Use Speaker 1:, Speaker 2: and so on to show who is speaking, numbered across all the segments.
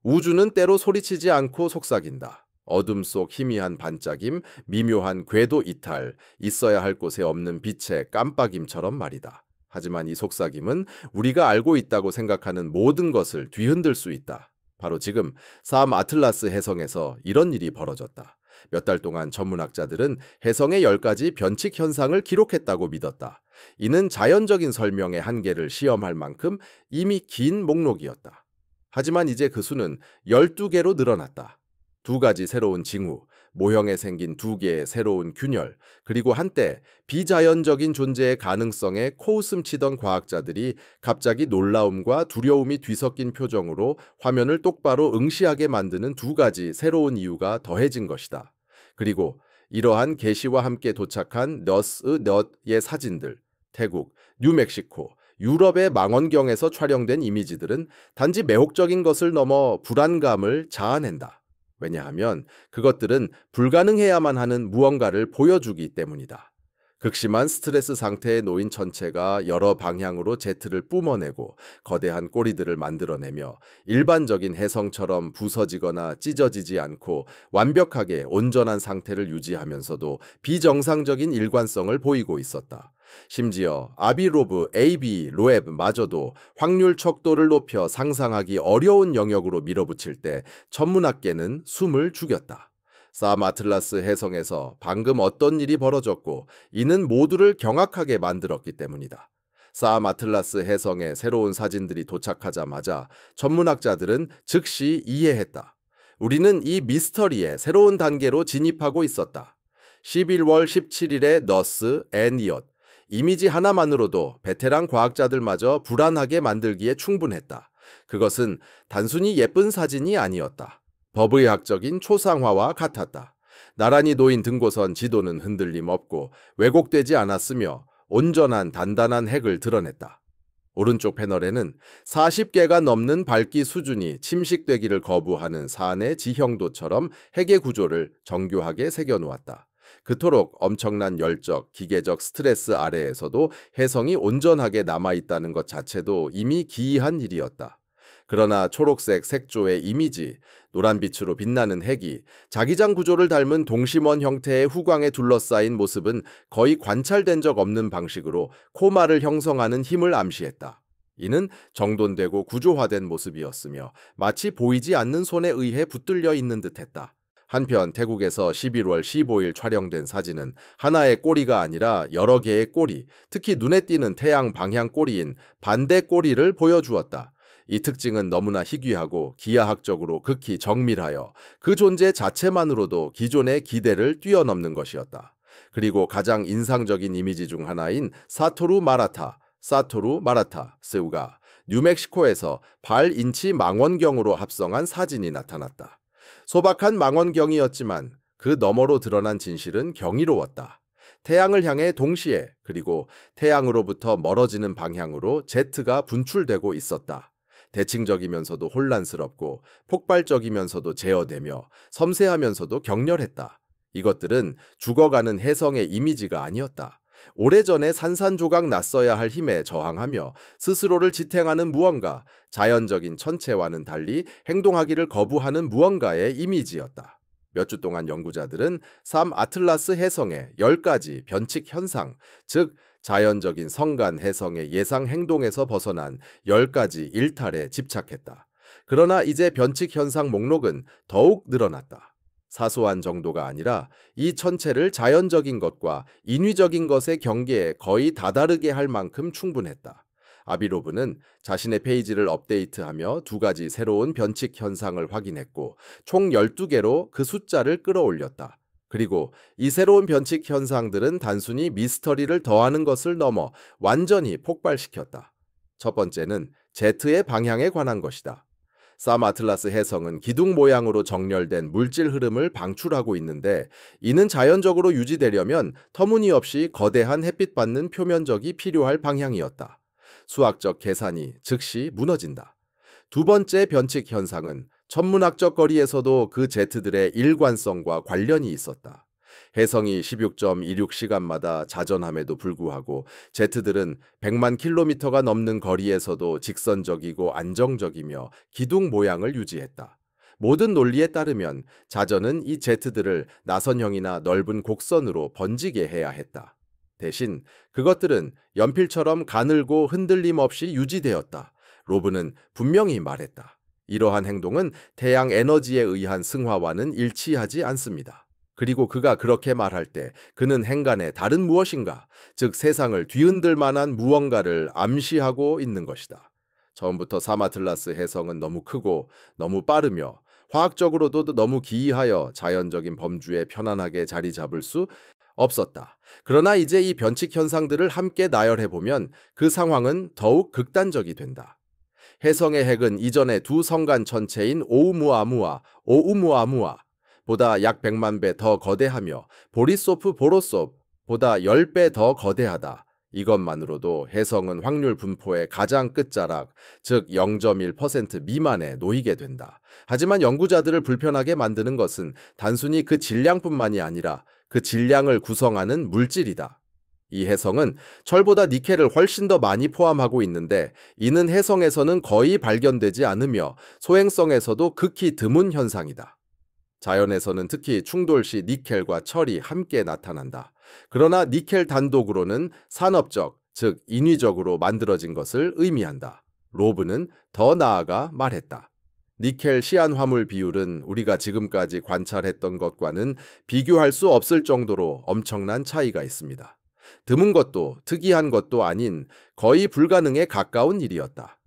Speaker 1: 우주는 때로 소리치지 않고 속삭인다. 어둠 속 희미한 반짝임, 미묘한 궤도 이탈, 있어야 할 곳에 없는 빛의 깜빡임처럼 말이다. 하지만 이 속삭임은 우리가 알고 있다고 생각하는 모든 것을 뒤흔들 수 있다. 바로 지금 삶 아틀라스 해성에서 이런 일이 벌어졌다. 몇 달 동안 전문학자들은 해성의 10가지 변칙 현상을 기록했다고 믿었다. 이는 자연적인 설명의 한계를 시험할 만큼 이미 긴 목록이었다. 하지만 이제 그 수는 12개로 늘어났다. 2가지 새로운 징후, 모형에 생긴 2개의 새로운 균열, 그리고 한때 비자연적인 존재의 가능성에 코웃음 치던 과학자들이 갑자기 놀라움과 두려움이 뒤섞인 표정으로 화면을 똑바로 응시하게 만드는 2가지 새로운 이유가 더해진 것이다. 그리고 이러한 계시와 함께 도착한 넛의 사진들, 태국, 뉴멕시코, 유럽의 망원경에서 촬영된 이미지들은 단지 매혹적인 것을 넘어 불안감을 자아낸다. 왜냐하면 그것들은 불가능해야만 하는 무언가를 보여주기 때문이다. 극심한 스트레스 상태에 놓인 천체가 여러 방향으로 제트를 뿜어내고 거대한 꼬리들을 만들어내며 일반적인 해성처럼 부서지거나 찢어지지 않고 완벽하게 온전한 상태를 유지하면서도 비정상적인 일관성을 보이고 있었다. 심지어 아비로브 AB 로앱마저도 확률 척도를 높여 상상하기 어려운 영역으로 밀어붙일 때 천문학계는 숨을 죽였다. 사마틀라스 해성에서 방금 어떤 일이 벌어졌고 이는 모두를 경악하게 만들었기 때문이다. 사마틀라스 해성에 새로운 사진들이 도착하자마자 전문학자들은 즉시 이해했다. 우리는 이 미스터리의 새로운 단계로 진입하고 있었다. 11월 17일에 너스 애니엇 이미지 하나만으로도 베테랑 과학자들마저 불안하게 만들기에 충분했다. 그것은 단순히 예쁜 사진이 아니었다. 법의학적인 초상화와 같았다. 나란히 놓인 등고선 지도는 흔들림 없고 왜곡되지 않았으며 온전한 단단한 핵을 드러냈다. 오른쪽 패널에는 40개가 넘는 밝기 수준이 침식되기를 거부하는 산의 지형도처럼 핵의 구조를 정교하게 새겨놓았다. 그토록 엄청난 열적, 기계적 스트레스 아래에서도 해성이 온전하게 남아있다는 것 자체도 이미 기이한 일이었다. 그러나 초록색 색조의 이미지, 노란빛으로 빛나는 핵이 자기장 구조를 닮은 동심원 형태의 후광에 둘러싸인 모습은 거의 관찰된 적 없는 방식으로 코마를 형성하는 힘을 암시했다. 이는 정돈되고 구조화된 모습이었으며 마치 보이지 않는 손에 의해 붙들려 있는 듯했다. 한편 태국에서 11월 15일 촬영된 사진은 하나의 꼬리가 아니라 여러 개의 꼬리, 특히 눈에 띄는 태양 방향 꼬리인 반대 꼬리를 보여주었다. 이 특징은 너무나 희귀하고 기하학적으로 극히 정밀하여 그 존재 자체만으로도 기존의 기대를 뛰어넘는 것이었다. 그리고 가장 인상적인 이미지 중 하나인 사토루 마라타 스우가 뉴멕시코에서 발 인치 망원경으로 합성한 사진이 나타났다. 소박한 망원경이었지만 그 너머로 드러난 진실은 경이로웠다. 태양을 향해 동시에 그리고 태양으로부터 멀어지는 방향으로 제트가 분출되고 있었다. 대칭적이면서도 혼란스럽고 폭발적이면서도 제어되며 섬세하면서도 격렬했다. 이것들은 죽어가는 혜성의 이미지가 아니었다. 오래전에 산산조각 났어야 할 힘에 저항하며 스스로를 지탱하는 무언가, 자연적인 천체와는 달리 행동하기를 거부하는 무언가의 이미지였다. 몇 주 동안 연구자들은 삶 아틀라스 해성의 10가지 변칙 현상, 즉 자연적인 성간 해성의 예상 행동에서 벗어난 10가지 일탈에 집착했다. 그러나 이제 변칙 현상 목록은 더욱 늘어났다. 사소한 정도가 아니라 이 천체를 자연적인 것과 인위적인 것의 경계에 거의 다다르게 할 만큼 충분했다. 아비로브는 자신의 페이지를 업데이트하며 2가지 새로운 변칙 현상을 확인했고 총 12개로 그 숫자를 끌어올렸다. 그리고 이 새로운 변칙 현상들은 단순히 미스터리를 더하는 것을 넘어 완전히 폭발시켰다. 첫 번째는 제트의 방향에 관한 것이다. 사마틀라스 해성은 기둥 모양으로 정렬된 물질 흐름을 방출하고 있는데 이는 자연적으로 유지되려면 터무니없이 거대한 햇빛 받는 표면적이 필요할 방향이었다. 수학적 계산이 즉시 무너진다. 두 번째 변칙 현상은 천문학적 거리에서도 그 제트들의 일관성과 관련이 있었다. 해성이 16.26시간마다 자전함에도 불구하고 제트들은 100만 킬로미터가 넘는 거리에서도 직선적이고 안정적이며 기둥 모양을 유지했다. 모든 논리에 따르면 자전은 이 제트들을 나선형이나 넓은 곡선으로 번지게 해야 했다. 대신 그것들은 연필처럼 가늘고 흔들림 없이 유지되었다. 로브는 분명히 말했다. 이러한 행동은 태양 에너지에 의한 승화와는 일치하지 않습니다. 그리고 그가 그렇게 말할 때 그는 행간에 다른 무엇인가, 즉 세상을 뒤흔들 만한 무언가를 암시하고 있는 것이다. 처음부터 사마틀라스 해성은 너무 크고 너무 빠르며 화학적으로도 너무 기이하여 자연적인 범주에 편안하게 자리 잡을 수 없었다. 그러나 이제 이 변칙 현상들을 함께 나열해보면 그 상황은 더욱 극단적이 된다. 해성의 핵은 이전의 두 성간 천체인 오우무아무와 오우무아무아 보다 약 100만 배 더 거대하며 보리소프 보로소프보다 10배 더 거대하다. 이것만으로도 해성은 확률 분포의 가장 끝자락, 즉 0.1% 미만에 놓이게 된다. 하지만 연구자들을 불편하게 만드는 것은 단순히 그 질량뿐만이 아니라 그 질량을 구성하는 물질이다. 이 해성은 철보다 니켈을 훨씬 더 많이 포함하고 있는데 이는 해성에서는 거의 발견되지 않으며 소행성에서도 극히 드문 현상이다. 자연에서는 특히 충돌 시 니켈과 철이 함께 나타난다. 그러나 니켈 단독으로는 산업적, 즉 인위적으로 만들어진 것을 의미한다. 로브는 더 나아가 말했다. 니켈 시안 화물 비율은 우리가 지금까지 관찰했던 것과는 비교할 수 없을 정도로 엄청난 차이가 있습니다. 드문 것도 특이한 것도 아닌 거의 불가능에 가까운 일이었다.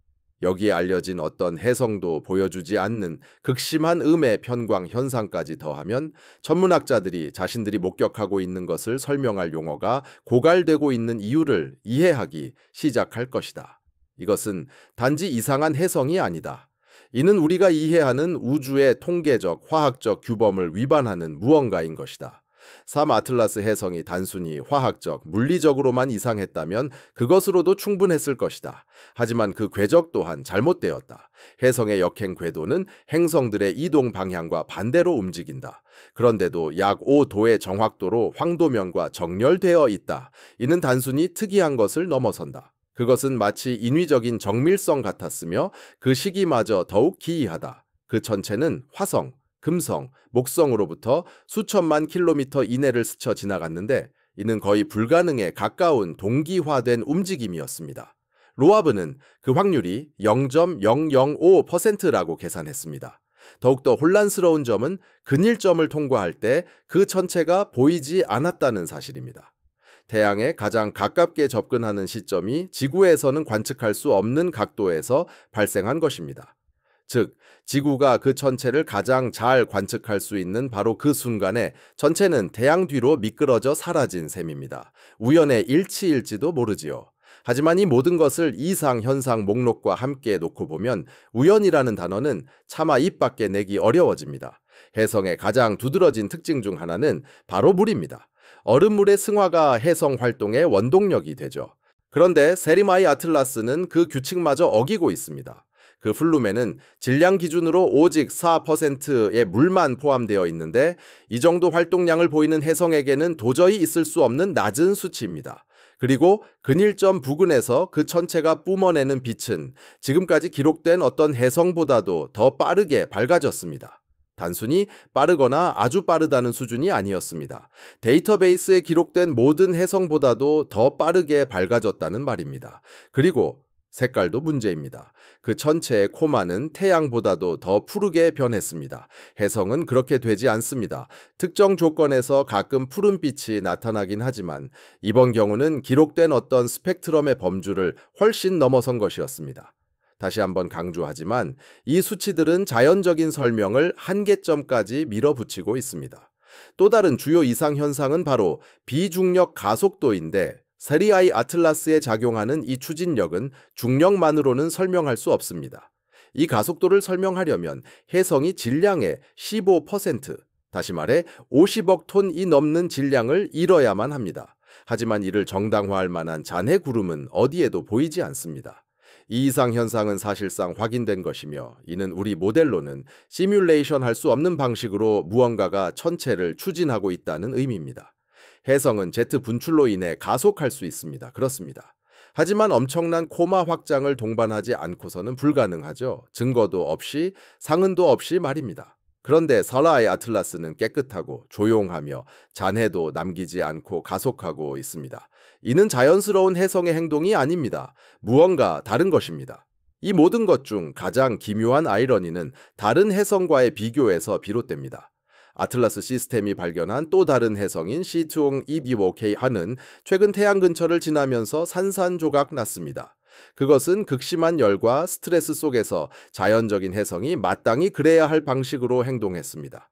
Speaker 1: 여기에 알려진 어떤 해성도 보여주지 않는 극심한 음의 편광 현상까지 더하면 천문학자들이 자신들이 목격하고 있는 것을 설명할 용어가 고갈되고 있는 이유를 이해하기 시작할 것이다. 이것은 단지 이상한 해성이 아니다. 이는 우리가 이해하는 우주의 통계적, 화학적 규범을 위반하는 무언가인 것이다. 삼아틀라스 해성이 단순히 화학적, 물리적으로만 이상했다면 그것으로도 충분했을 것이다. 하지만 그 궤적 또한 잘못되었다. 해성의 역행 궤도는 행성들의 이동 방향과 반대로 움직인다. 그런데도 약 5도의 정확도로 황도면과 정렬되어 있다. 이는 단순히 특이한 것을 넘어선다. 그것은 마치 인위적인 정밀성 같았으며 그 시기마저 더욱 기이하다. 그 전체는 화성, 금성, 목성으로부터 수천만 킬로미터 이내를 스쳐 지나갔는데 이는 거의 불가능에 가까운 동기화된 움직임이었습니다. 로아브는 그 확률이 0.005%라고 계산했습니다. 더욱더 혼란스러운 점은 근일점을 통과할 때 그 천체가 보이지 않았다는 사실입니다. 태양에 가장 가깝게 접근하는 시점이 지구에서는 관측할 수 없는 각도에서 발생한 것입니다. 즉, 지구가 그 천체를 가장 잘 관측할 수 있는 바로 그 순간에 천체는 태양 뒤로 미끄러져 사라진 셈입니다. 우연의 일치일지도 모르지요. 하지만 이 모든 것을 이상 현상 목록과 함께 놓고 보면 우연이라는 단어는 차마 입 밖에 내기 어려워집니다. 해성의 가장 두드러진 특징 중 하나는 바로 물입니다. 얼음물의 승화가 해성 활동의 원동력이 되죠. 그런데 세리마이 아틀라스는 그 규칙마저 어기고 있습니다. 그 플룸에는 질량 기준으로 오직 4%의 물만 포함되어 있는데 이 정도 활동량을 보이는 해성에게는 도저히 있을 수 없는 낮은 수치입니다. 그리고 근일점 부근에서 그 천체가 뿜어내는 빛은 지금까지 기록된 어떤 해성보다도 더 빠르게 밝아졌습니다. 단순히 빠르거나 아주 빠르다는 수준이 아니었습니다. 데이터베이스에 기록된 모든 해성보다도 더 빠르게 밝아졌다는 말입니다. 그리고 색깔도 문제입니다. 그 천체의 코마는 태양보다도 더 푸르게 변했습니다. 해성은 그렇게 되지 않습니다. 특정 조건에서 가끔 푸른빛이 나타나긴 하지만 이번 경우는 기록된 어떤 스펙트럼의 범주를 훨씬 넘어선 것이었습니다. 다시 한번 강조하지만 이 수치들은 자연적인 설명을 한계점까지 밀어붙이고 있습니다. 또 다른 주요 이상 현상은 바로 비중력 가속도인데 세리아이 아틀라스에 작용하는 이 추진력은 중력만으로는 설명할 수 없습니다. 이 가속도를 설명하려면 해성이 질량의 15%, 다시 말해 50억 톤이 넘는 질량을 잃어야만 합니다. 하지만 이를 정당화할 만한 잔해 구름은 어디에도 보이지 않습니다. 이 이상 현상은 사실상 확인된 것이며 이는 우리 모델로는 시뮬레이션 할 수 없는 방식으로 무언가가 천체를 추진하고 있다는 의미입니다. 혜성은 제트 분출로 인해 가속할 수 있습니다. 그렇습니다. 하지만 엄청난 코마 확장을 동반하지 않고서는 불가능하죠. 증거도 없이 상흔도 없이 말입니다. 그런데 설아의 아틀라스는 깨끗하고 조용하며 잔해도 남기지 않고 가속하고 있습니다. 이는 자연스러운 혜성의 행동이 아닙니다. 무언가 다른 것입니다. 이 모든 것 중 가장 기묘한 아이러니는 다른 혜성과의 비교에서 비롯됩니다. 아틀라스 시스템이 발견한 또 다른 혜성인 C225K하는 최근 태양 근처를 지나면서 산산조각 났습니다. 그것은 극심한 열과 스트레스 속에서 자연적인 혜성이 마땅히 그래야 할 방식으로 행동했습니다.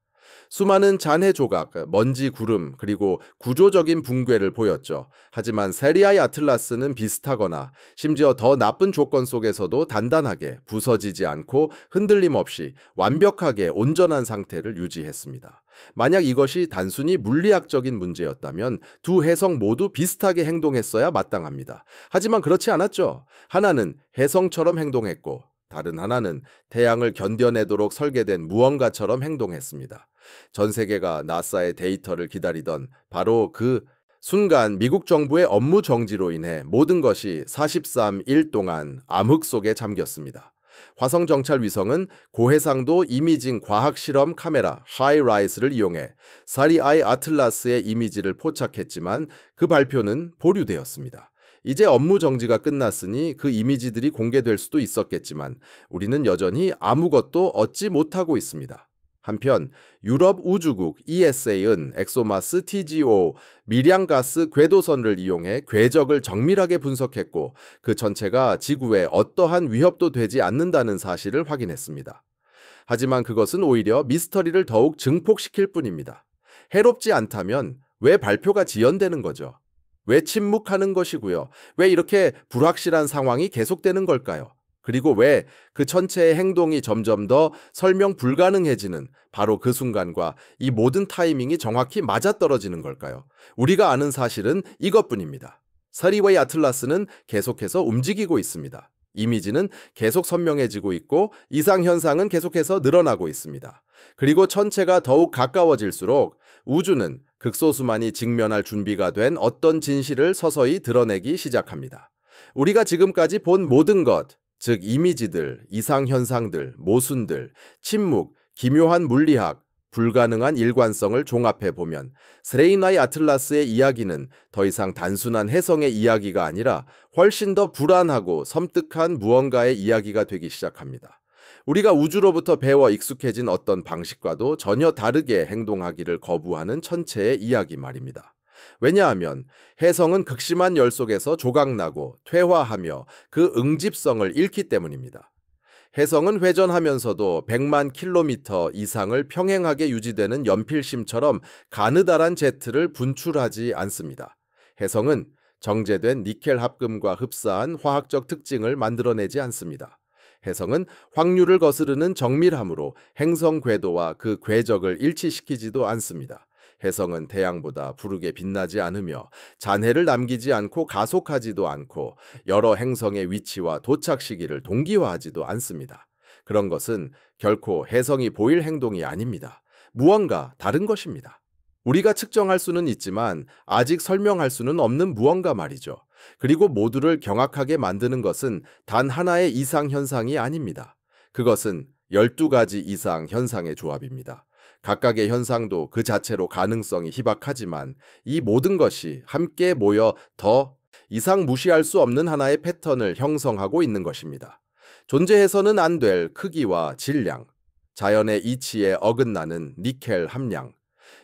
Speaker 1: 수많은 잔해 조각, 먼지 구름, 그리고 구조적인 붕괴를 보였죠. 하지만 세리아의 아틀라스는 비슷하거나 심지어 더 나쁜 조건 속에서도 단단하게 부서지지 않고 흔들림 없이 완벽하게 온전한 상태를 유지했습니다. 만약 이것이 단순히 물리학적인 문제였다면 두 혜성 모두 비슷하게 행동했어야 마땅합니다. 하지만 그렇지 않았죠. 하나는 혜성처럼 행동했고 다른 하나는 태양을 견뎌내도록 설계된 무언가처럼 행동했습니다. 전 세계가 나사의 데이터를 기다리던 바로 그 순간 미국 정부의 업무 정지로 인해 모든 것이 43일 동안 암흑 속에 잠겼습니다. 화성 정찰 위성은 고해상도 이미징 과학 실험 카메라 하이라이스를 이용해 사리아이 아틀라스의 이미지를 포착했지만 그 발표는 보류되었습니다. 이제 업무 정지가 끝났으니 그 이미지들이 공개될 수도 있었겠지만 우리는 여전히 아무것도 얻지 못하고 있습니다. 한편 유럽 우주국 ESA는 엑소마스 TGO 미량가스 궤도선을 이용해 궤적을 정밀하게 분석했고 그 전체가 지구에 어떠한 위협도 되지 않는다는 사실을 확인했습니다. 하지만 그것은 오히려 미스터리를 더욱 증폭시킬 뿐입니다. 해롭지 않다면 왜 발표가 지연되는 거죠? 왜 침묵하는 것이고요? 왜 이렇게 불확실한 상황이 계속되는 걸까요? 그리고 왜 그 천체의 행동이 점점 더 설명 불가능해지는 바로 그 순간과 이 모든 타이밍이 정확히 맞아떨어지는 걸까요? 우리가 아는 사실은 이것뿐입니다. 서리웨이 아틀라스는 계속해서 움직이고 있습니다. 이미지는 계속 선명해지고 있고 이상현상은 계속해서 늘어나고 있습니다. 그리고 천체가 더욱 가까워질수록 우주는 극소수만이 직면할 준비가 된 어떤 진실을 서서히 드러내기 시작합니다. 우리가 지금까지 본 모든 것, 즉 이미지들, 이상현상들, 모순들, 침묵, 기묘한 물리학, 불가능한 일관성을 종합해 보면 스레이나이 아틀라스의 이야기는 더 이상 단순한 혜성의 이야기가 아니라 훨씬 더 불안하고 섬뜩한 무언가의 이야기가 되기 시작합니다. 우리가 우주로부터 배워 익숙해진 어떤 방식과도 전혀 다르게 행동하기를 거부하는 천체의 이야기 말입니다. 왜냐하면 혜성은 극심한 열 속에서 조각나고 퇴화하며 그 응집성을 잃기 때문입니다. 혜성은 회전하면서도 100만 킬로미터 이상을 평행하게 유지되는 연필심처럼 가느다란 제트를 분출하지 않습니다. 혜성은 정제된 니켈 합금과 흡사한 화학적 특징을 만들어내지 않습니다. 혜성은 확률을 거스르는 정밀함으로 행성 궤도와 그 궤적을 일치시키지도 않습니다. 혜성은 태양보다 푸르게 빛나지 않으며 잔해를 남기지 않고 가속하지도 않고 여러 행성의 위치와 도착 시기를 동기화하지도 않습니다. 그런 것은 결코 혜성이 보일 행동이 아닙니다. 무언가 다른 것입니다. 우리가 측정할 수는 있지만 아직 설명할 수는 없는 무언가 말이죠. 그리고 모두를 경악하게 만드는 것은 단 하나의 이상 현상이 아닙니다. 그것은 12가지 이상 현상의 조합입니다. 각각의 현상도 그 자체로 가능성이 희박하지만 이 모든 것이 함께 모여 더 이상 무시할 수 없는 하나의 패턴을 형성하고 있는 것입니다. 존재해서는 안 될 크기와 질량, 자연의 이치에 어긋나는 니켈 함량,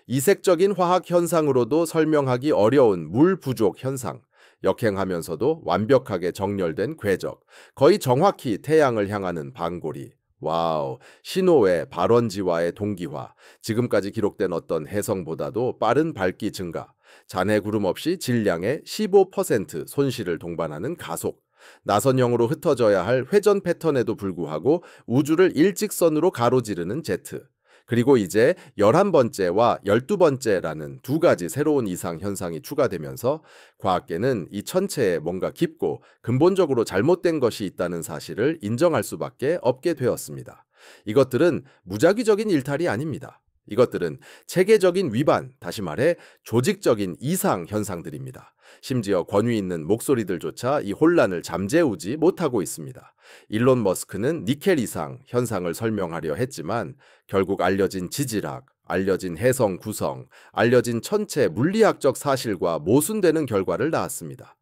Speaker 1: 이색적인 화학 현상으로도 설명하기 어려운 물 부족 현상, 역행하면서도 완벽하게 정렬된 궤적, 거의 정확히 태양을 향하는 방고리, 와우, 신호의 발원지와의 동기화, 지금까지 기록된 어떤 혜성보다도 빠른 밝기 증가, 잔해 구름 없이 질량의 15% 손실을 동반하는 가속, 나선형으로 흩어져야 할 회전 패턴에도 불구하고 우주를 일직선으로 가로지르는 제트, 그리고 이제 11번째와 12번째라는 두 가지 새로운 이상 현상이 추가되면서 과학계는 이 천체에 뭔가 깊고 근본적으로 잘못된 것이 있다는 사실을 인정할 수밖에 없게 되었습니다. 이것들은 무작위적인 일탈이 아닙니다. 이것들은 체계적인 위반, 다시 말해 조직적인 이상 현상들입니다. 심지어 권위 있는 목소리들조차 이 혼란을 잠재우지 못하고 있습니다. 일론 머스크는 니켈 이상 현상을 설명하려 했지만 결국 알려진 지질학, 알려진 해성 구성, 알려진 천체 물리학적 사실과 모순되는 결과를 낳았습니다.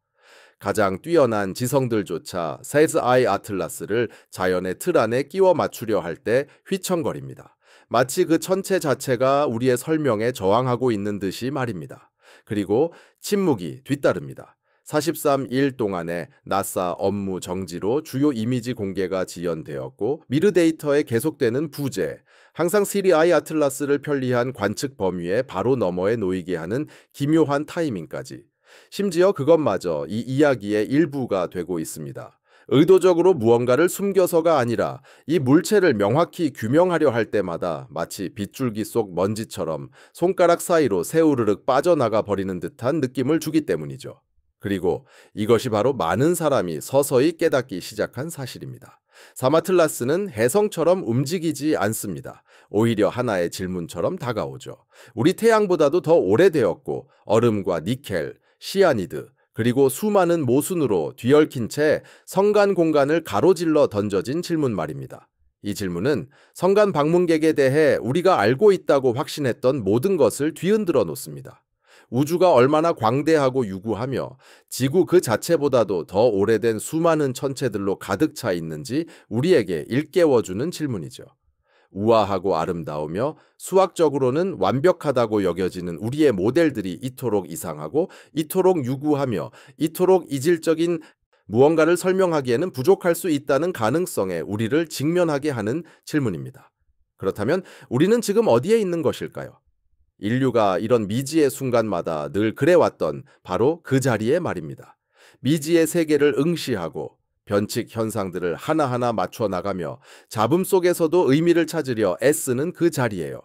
Speaker 1: 가장 뛰어난 지성들조차 세즈 아이 아틀라스를 자연의 틀 안에 끼워 맞추려 할 때 휘청거립니다. 마치 그 천체 자체가 우리의 설명에 저항하고 있는 듯이 말입니다. 그리고 침묵이 뒤따릅니다. 43일 동안의 나사 업무 정지로 주요 이미지 공개가 지연되었고 미르 데이터에 계속되는 부재, 항상 시리아이 아틀라스를 편리한 관측 범위의 바로 너머에 놓이게 하는 기묘한 타이밍까지. 심지어 그것마저 이 이야기의 일부가 되고 있습니다. 의도적으로 무언가를 숨겨서가 아니라 이 물체를 명확히 규명하려 할 때마다 마치 빗줄기 속 먼지처럼 손가락 사이로 새우르륵 빠져나가 버리는 듯한 느낌을 주기 때문이죠. 그리고 이것이 바로 많은 사람이 서서히 깨닫기 시작한 사실입니다. 사마틀라스는 혜성처럼 움직이지 않습니다. 오히려 하나의 질문처럼 다가오죠. 우리 태양보다도 더 오래되었고 얼음과 니켈, 시아니드, 그리고 수많은 모순으로 뒤얽힌 채 성간 공간을 가로질러 던져진 질문 말입니다. 이 질문은 성간 방문객에 대해 우리가 알고 있다고 확신했던 모든 것을 뒤흔들어 놓습니다. 우주가 얼마나 광대하고 유구하며 지구 그 자체보다도 더 오래된 수많은 천체들로 가득 차 있는지 우리에게 일깨워주는 질문이죠. 우아하고 아름다우며 수학적으로는 완벽하다고 여겨지는 우리의 모델들이 이토록 이상하고 이토록 유구하며 이토록 이질적인 무언가를 설명하기에는 부족할 수 있다는 가능성에 우리를 직면하게 하는 질문입니다. 그렇다면 우리는 지금 어디에 있는 것일까요? 인류가 이런 미지의 순간마다 늘 그래왔던 바로 그 자리에 말입니다. 미지의 세계를 응시하고 변칙 현상들을 하나하나 맞춰 나가며 잡음 속에서도 의미를 찾으려 애쓰는 그 자리예요.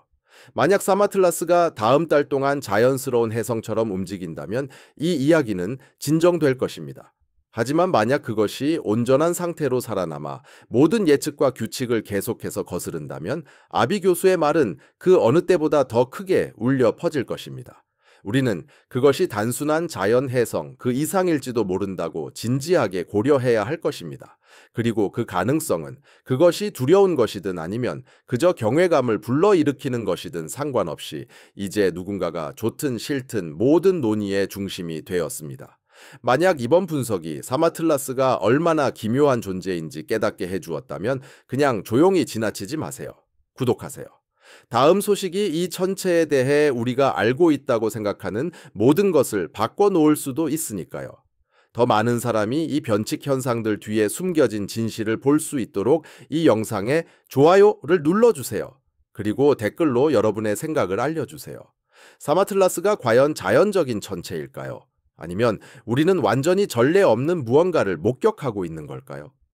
Speaker 1: 만약 사마틀라스가 다음 달 동안 자연스러운 혜성처럼 움직인다면 이 이야기는 진정될 것입니다. 하지만 만약 그것이 온전한 상태로 살아남아 모든 예측과 규칙을 계속해서 거스른다면 아비 교수의 말은 그 어느 때보다 더 크게 울려 퍼질 것입니다. 우리는 그것이 단순한 자연 해성 그 이상일지도 모른다고 진지하게 고려해야 할 것입니다. 그리고 그 가능성은 그것이 두려운 것이든 아니면 그저 경외감을 불러일으키는 것이든 상관없이 이제 누군가가 좋든 싫든 모든 논의의 중심이 되었습니다. 만약 이번 분석이 사마틀라스가 얼마나 기묘한 존재인지 깨닫게 해주었다면 그냥 조용히 지나치지 마세요. 구독하세요. 다음 소식이 이 천체에 대해 우리가 알고 있다고 생각하는 모든 것을 바꿔놓을 수도 있으니까요. 더 많은 사람이 이 변칙 현상들 뒤에 숨겨진 진실을 볼 수 있도록 이 영상에 좋아요를 눌러주세요. 그리고 댓글로 여러분의 생각을 알려주세요. 사마틀라스가 과연 자연적인 천체일까요? 아니면 우리는 완전히 전례 없는 무언가를 목격하고 있는 걸까요?